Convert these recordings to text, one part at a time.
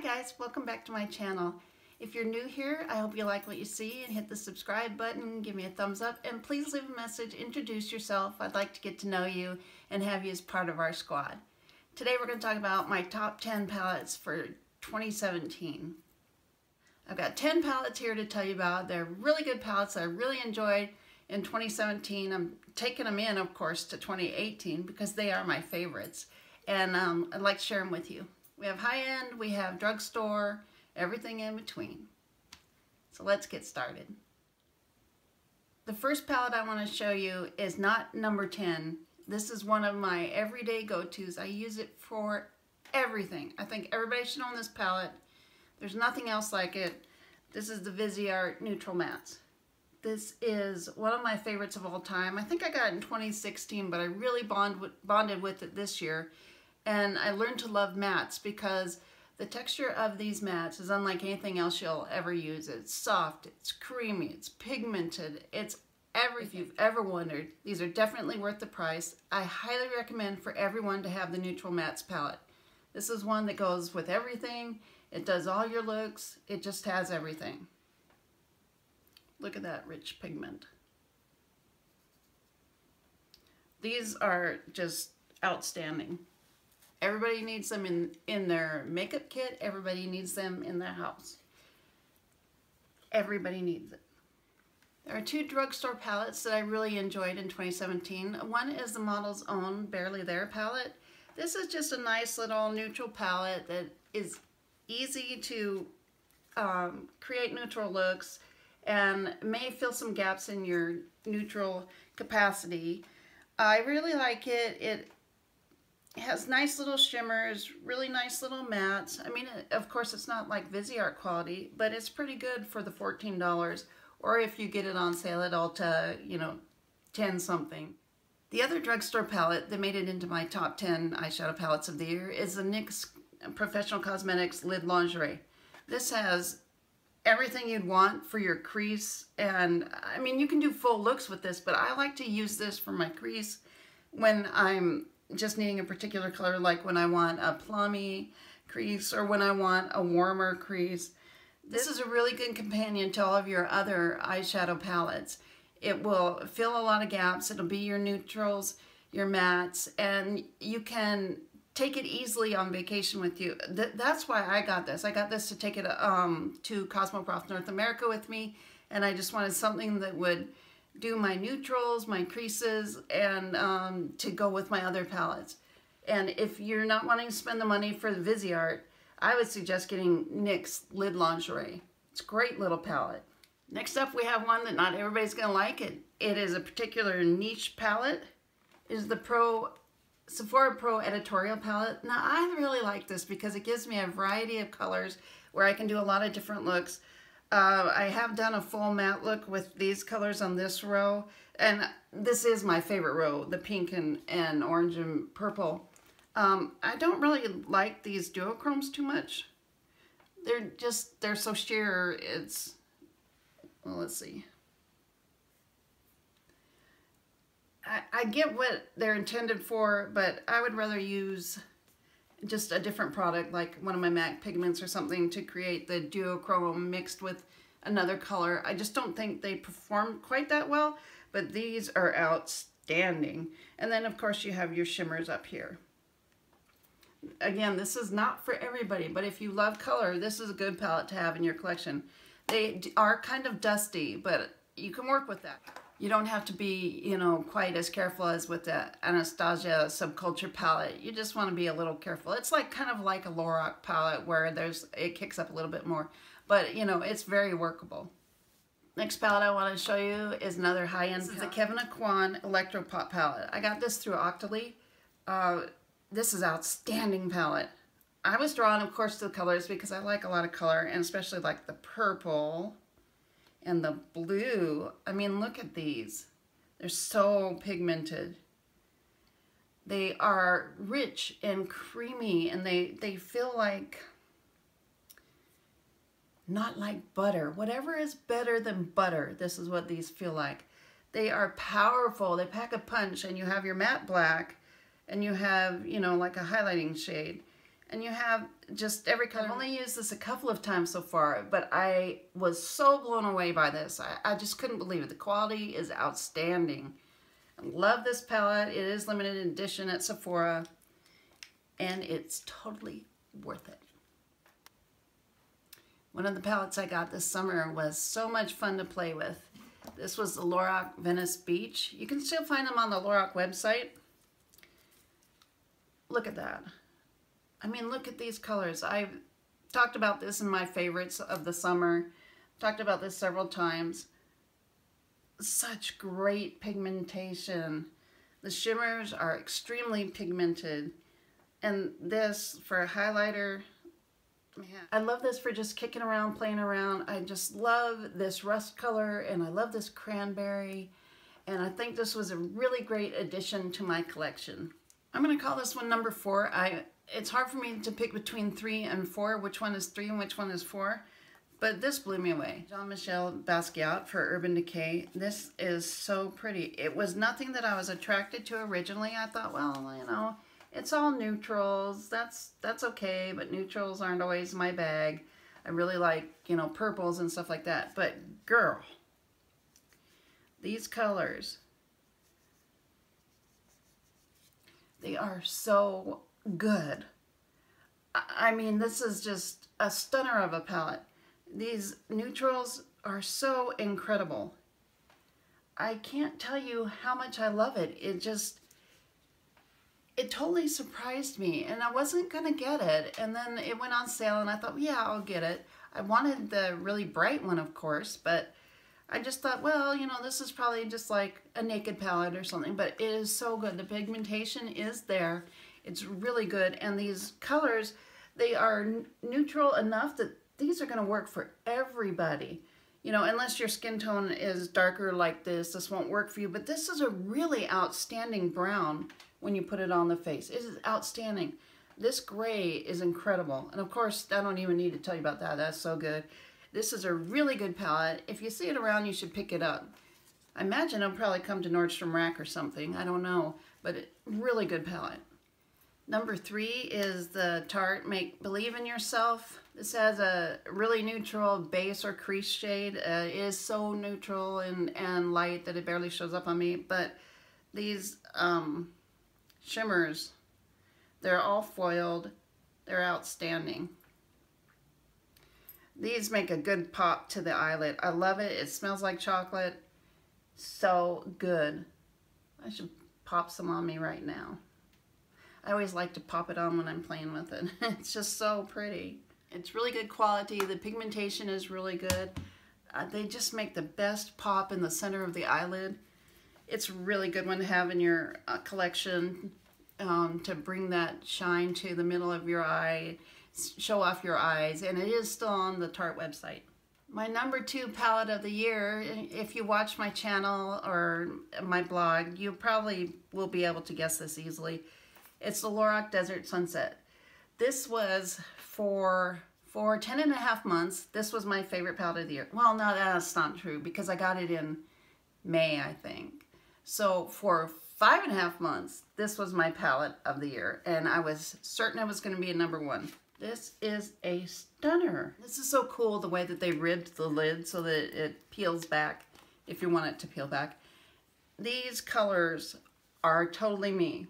Hi guys, welcome back to my channel. If you're new here, I hope you like what you see and hit the subscribe button, give me a thumbs up, and please leave a message, introduce yourself. I'd like to get to know you and have you as part of our squad. Today we're going to talk about my top 10 palettes for 2017. I've got 10 palettes here to tell you about. They're really good palettes I really enjoyed in 2017. I'm taking them in, of course, to 2018 because they are my favorites. And I'd like to share them with you. We have high-end, we have drugstore, everything in between. So let's get started. The first palette I want to show you is not number 10. This is one of my everyday go-tos. I use it for everything. I think everybody should own this palette. There's nothing else like it. This is the Viseart Neutral Mattes. This is one of my favorites of all time. I think I got it in 2016, but I really bonded with it this year. And I learned to love mattes because the texture of these mattes is unlike anything else you'll ever use. It's soft, it's creamy, it's pigmented, it's everything. If you've ever wondered, these are definitely worth the price. I highly recommend for everyone to have the Neutral Mattes palette. This is one that goes with everything. It does all your looks. It just has everything. Look at that rich pigment. These are just outstanding. Everybody needs them in their makeup kit. Everybody needs them in their house. Everybody needs it. There are two drugstore palettes that I really enjoyed in 2017. One is the Model's Own Barely There palette. This is just a nice little neutral palette that is easy to create neutral looks and may fill some gaps in your neutral capacity. I really like it. It has nice little shimmers, really nice little mattes. I mean, of course, it's not like Viseart quality, but it's pretty good for the $14. Or if you get it on sale at Ulta, you know, 10 something. The other drugstore palette that made it into my top 10 eyeshadow palettes of the year is the NYX Professional Cosmetics Lid Lingerie. This has everything you'd want for your crease, and I mean, you can do full looks with this, but I like to use this for my crease when I'm just needing a particular color, like when I want a plummy crease or when I want a warmer crease. This is a really good companion to all of your other eyeshadow palettes. It will fill a lot of gaps. It'll be your neutrals, your mattes, and you can take it easily on vacation with you. That's why I got this. I got this to take it to Cosmoprof North America with me, and I just wanted something that would do my neutrals, my creases, and to go with my other palettes. And if you're not wanting to spend the money for the Viseart, I would suggest getting NYX Lid Lingerie. It's a great little palette. Next up, we have one that not everybody's gonna like. It is a particular niche palette. It is the Sephora Pro Editorial Palette. Now, I really like this because it gives me a variety of colors where I can do a lot of different looks. I have done a full matte look with these colors on this row, and this is my favorite row, the pink and orange and purple. I don't really like these duochromes too much. They're so sheer. It's, well, let's see. I get what they're intended for, but I would rather use just a different product, like one of my MAC pigments or something, to create the duochrome mixed with another color. I just don't think they perform quite that well, but these are outstanding. And then, of course, you have your shimmers up here. Again, this is not for everybody, but if you love color, this is a good palette to have in your collection. They are kind of dusty, but you can work with that. You don't have to be, you know, quite as careful as with the Anastasia Subculture palette. You just want to be a little careful. It's like kind of like a Lorac palette where it kicks up a little bit more, but you know, it's very workable. Next palette I want to show you is another high-end. This is the Kavanah Kwan Electro Pop palette. I got this through Octoly. This is an outstanding palette. I was drawn, of course, to the colors because I like a lot of color, and especially like the purple and the blue. I mean, look at these. They're so pigmented. They are rich and creamy, and they feel like, not like butter. Whatever is better than butter, this is what these feel like. They are powerful. They pack a punch, and you have your matte black, and you have, you know, like a highlighting shade. And you have just every color. I've only used this a couple of times so far, but I was so blown away by this. I just couldn't believe it. The quality is outstanding. I love this palette. It is limited edition at Sephora, and it's totally worth it. One of the palettes I got this summer was so much fun to play with. This was the Lorac Venice Beach. You can still find them on the Lorac website. Look at that. I mean, look at these colors. I've talked about this in my favorites of the summer. Talked about this several times. Such great pigmentation. The shimmers are extremely pigmented. And this for a highlighter, man. I love this for just kicking around, playing around. I just love this rust color, and I love this cranberry. And I think this was a really great addition to my collection. I'm going to call this one number 4. It's hard for me to pick between 3 and 4, which one is 3 and which one is 4, but this blew me away. Jean-Michel Basquiat for Urban Decay. This is so pretty. It was nothing that I was attracted to originally. I thought, well, you know, it's all neutrals. That's okay, but neutrals aren't always my bag. I really like, you know, purples and stuff like that. But girl, these colors, they are so good. I mean, this is just a stunner of a palette. These neutrals are so incredible. I can't tell you how much I love it. It totally surprised me, and I wasn't gonna get it, and then it went on sale, and I thought, yeah, I'll get it. I wanted the really bright one, of course, but I just thought, well, you know, this is probably just like a naked palette or something, but it is so good. The pigmentation is there. It's really good, and these colors, they are neutral enough that these are going to work for everybody. You know, unless your skin tone is darker like this won't work for you, but this is a really outstanding brown when you put it on the face. It is outstanding. This gray is incredible, and of course, I don't even need to tell you about that. That's so good. This is a really good palette. If you see it around, you should pick it up. I imagine it'll probably come to Nordstrom Rack or something. I don't know, but really good palette. Number 3 is the Tarte Make Believe in Yourself. This has a really neutral base or crease shade. It is so neutral and light that it barely shows up on me. But these shimmers, they're all foiled. They're outstanding. These make a good pop to the eyelid. I love it. It smells like chocolate. So good. I should pop some on me right now. I always like to pop it on when I'm playing with it. It's just so pretty. It's really good quality. The pigmentation is really good. They just make the best pop in the center of the eyelid. It's a really good one to have in your collection to bring that shine to the middle of your eye, show off your eyes, and it is still on the Tarte website. My number 2 palette of the year, if you watch my channel or my blog, you probably will be able to guess this easily. It's the Lorac Desert Sunset. This was for 10.5 months. This was my favorite palette of the year. Well, no, that's not true because I got it in May, I think. So for 5.5 months, this was my palette of the year, and I was certain it was going to be a number 1. This is a stunner. This is so cool, the way that they ribbed the lid so that it peels back if you want it to peel back. These colors are totally me.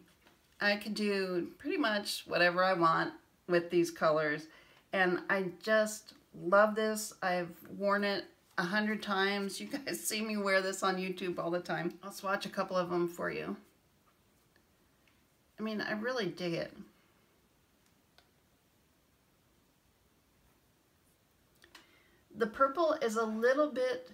I could do pretty much whatever I want with these colors, and I just love this. I've worn it 100 times. You guys see me wear this on YouTube all the time. I'll swatch a couple of them for you. I mean, I really dig it. The purple is a little bit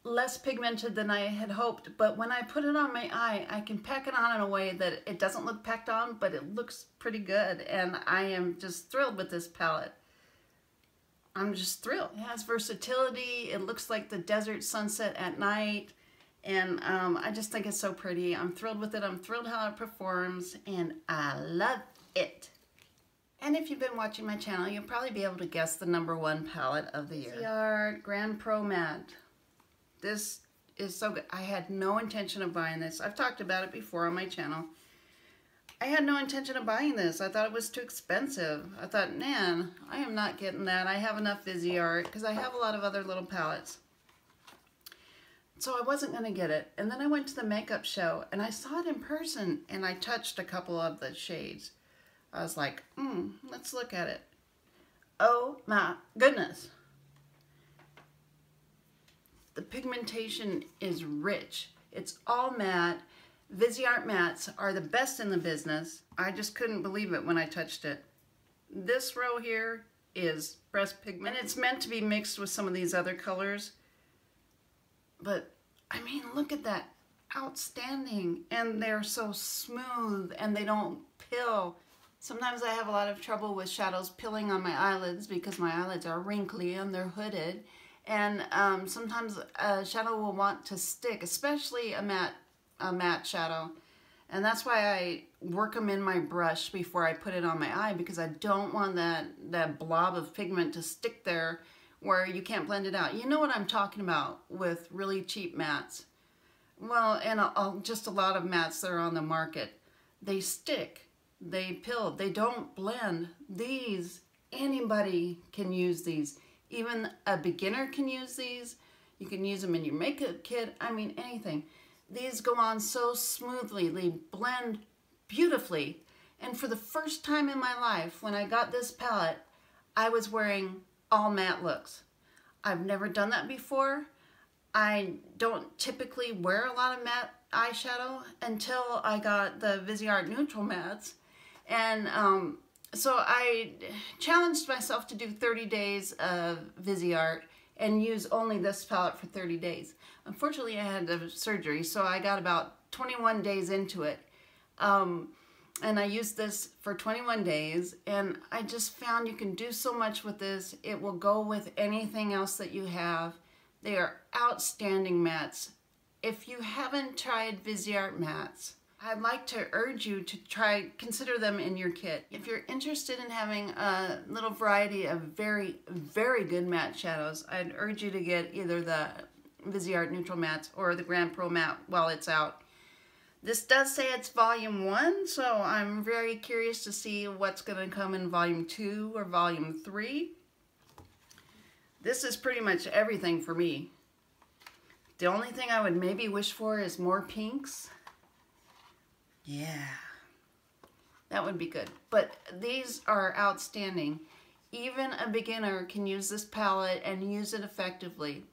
less pigmented than I had hoped, but when I put it on my eye, I can pack it on in a way that it doesn't look packed on, but it looks pretty good, and I am just thrilled with this palette. I'm just thrilled. It has versatility. It looks like the desert sunset at night, and I just think it's so pretty. I'm thrilled with it. I'm thrilled how it performs, and I love it. And if you've been watching my channel, you'll probably be able to guess the number 1 palette of the year. Viseart Grand Pro Matte. This is so good. I had no intention of buying this. I've talked about it before on my channel. I had no intention of buying this. I thought it was too expensive. I thought, man, I am not getting that. I have enough Viseart because I have a lot of other little palettes. So I wasn't going to get it. And then I went to the makeup show and I saw it in person and I touched a couple of the shades. I was like, let's look at it. Oh my goodness. The pigmentation is rich. It's all matte. Viseart mattes are the best in the business. I just couldn't believe it when I touched it. This row here is breast pigment. And it's meant to be mixed with some of these other colors. But, I mean, look at that. Outstanding. And they're so smooth and they don't pill. Sometimes I have a lot of trouble with shadows pilling on my eyelids because my eyelids are wrinkly and they're hooded. And sometimes a shadow will want to stick, especially a matte shadow. And that's why I work them in my brush before I put it on my eye, because I don't want that blob of pigment to stick there where you can't blend it out. You know what I'm talking about with really cheap mattes. Well, and just a lot of mattes that are on the market. They stick. They pill. They don't blend. These, anybody can use these. Even a beginner can use these. You can use them in your makeup kit. I mean, anything. These go on so smoothly. They blend beautifully. And for the first time in my life, when I got this palette, I was wearing all matte looks. I've never done that before. I don't typically wear a lot of matte eyeshadow until I got the Viseart neutral mattes. And so I challenged myself to do 30 days of Viseart and use only this palette for 30 days. Unfortunately, I had a surgery, so I got about 21 days into it. And I used this for 21 days, and I just found you can do so much with this. It will go with anything else that you have. They are outstanding mattes. If you haven't tried Viseart mattes, I'd like to urge you to consider them in your kit. If you're interested in having a little variety of very, very good matte shadows, I'd urge you to get either the Viseart Neutral Mattes or the Grand Pro Matte while it's out. This does say it's volume 1, so I'm very curious to see what's going to come in volume 2 or volume 3. This is pretty much everything for me. The only thing I would maybe wish for is more pinks. Yeah, that would be good. But these are outstanding. Even a beginner can use this palette and use it effectively.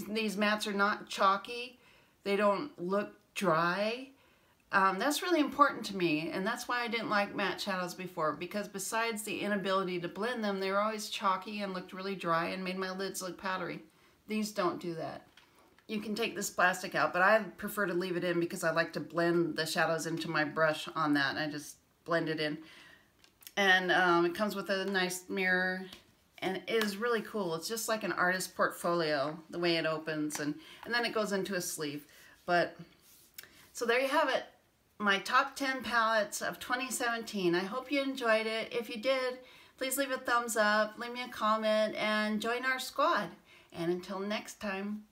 These mattes are not chalky. They don't look dry. That's really important to me, and that's why I didn't like matte shadows before, because besides the inability to blend them, they were always chalky and looked really dry and made my lids look powdery. These don't do that. You can take this plastic out, but I prefer to leave it in because I like to blend the shadows into my brush on that. I just blend it in. And it comes with a nice mirror, and it is really cool. It's just like an artist portfolio, the way it opens, and then it goes into a sleeve. But, so there you have it. My top 10 palettes of 2017. I hope you enjoyed it. If you did, please leave a thumbs up, leave me a comment, and join our squad. And until next time,